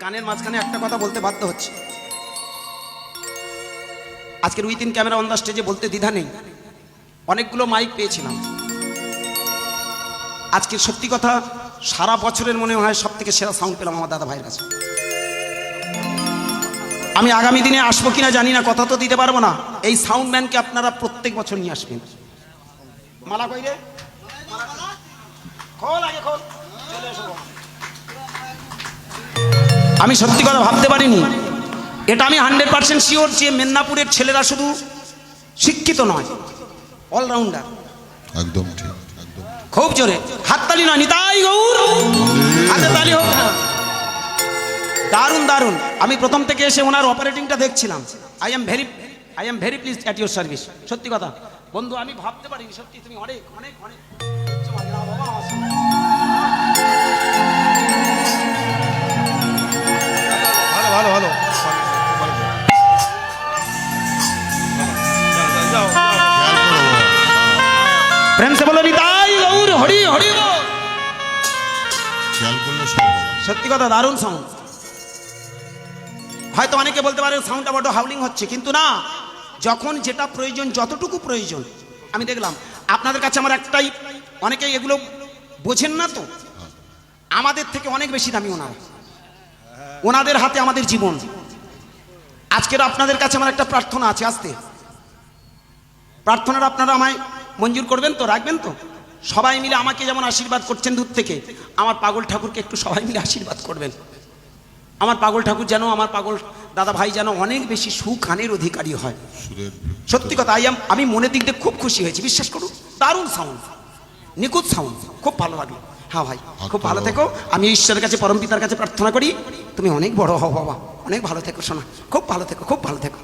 গানের মাঝখানে একটা কথা বলতে বাধ্য হচ্ছে। আজকের উইথিন ক্যামেরা অন দ্য স্টেজে বলতে দ্বিধা নেই, অনেকগুলো মাইক পেয়েছিলাম। আজকে সত্যি কথা সারা বছরের মনে হয় সব থেকে সেরা সাউন্ড পেলাম আমার দাদা ভাইয়ের কাছে। আমি আগামী দিনে আসবো কিনা জানি না, কথা তো দিতে পারবো না। এই সাউন্ড ম্যানকে আপনারা প্রত্যেক বছর নিয়ে আসবেন। মালা কই রে, খোল আগে খোল, চলে এসো। আমি সত্যি কথা ভাবতে পারিনি, এটা আমি 100% শিওর যে মেদিনীপুরের ছেলেরা শুধু শিক্ষিত নয়, অলরাউন্ডার। একদম ঠিক, একদম খুব জোরে হাততালি নয়, নিতাই গৌর, হাতে তালি হোক না। দারুণ দারুণ। আমি প্রথম থেকে এসে ওনার অপারেটিংটা দেখছিলাম। I am very please at your service. সত্যি কথা বন্ধু, আমি ভাবতে পারিনি সত্যি তুমি অনেক অনেক অনেক ভালো ভালো প্রেম সে বলো নিতাই গৌর হরি হরি। খেয়াল করলে সব হবে। সত্যি কথা দারুণ সাউন্ড। হয়তো অনেকে বলতে পারে সাউন্ডটা বড় হাউলিং হচ্ছে, কিন্তু না, যখন যেটা প্রয়োজন, যতটুকু প্রয়োজন। আমি দেখলাম আপনাদের কাছে আমার একটাই, অনেকে এগুলো বোঝেন না তো, আমাদের থেকে অনেক বেশি দামি ওনারা, ওনাদের হাতে আমাদের জীবন। আজকের আপনাদের কাছে আমার একটা প্রার্থনা আছে, আসতে প্রার্থনাটা আপনারা আমায় মঞ্জুর করবেন তো, রাখবেন তো? সবাই মিলে আমাকে যেমন আশীর্বাদ করছেন দূর থেকে, আমার পাগল ঠাকুরকে একটু সবাই মিলে আশীর্বাদ করবেন। আমার পাগল ঠাকুর যেন, আমার পাগল দাদা ভাই যেন অনেক বেশি সুখানের অধিকারী হয়। সত্যি কথা আমি মনের দিক দিয়ে খুব খুশি হয়েছি, বিশ্বাস করুন। দারুণ সাউন্ড, নিখুঁত সাউন্ড, খুব ভালো লাগলো। হ্যাঁ ভাই, খুব ভালো থেকো। আমি ঈশ্বরের কাছে, পরম পিতার কাছে প্রার্থনা করি তুমি অনেক বড় হও বাবা, অনেক ভালো থেকো সোনা, খুব ভালো থেকো, খুব ভালো থেকো।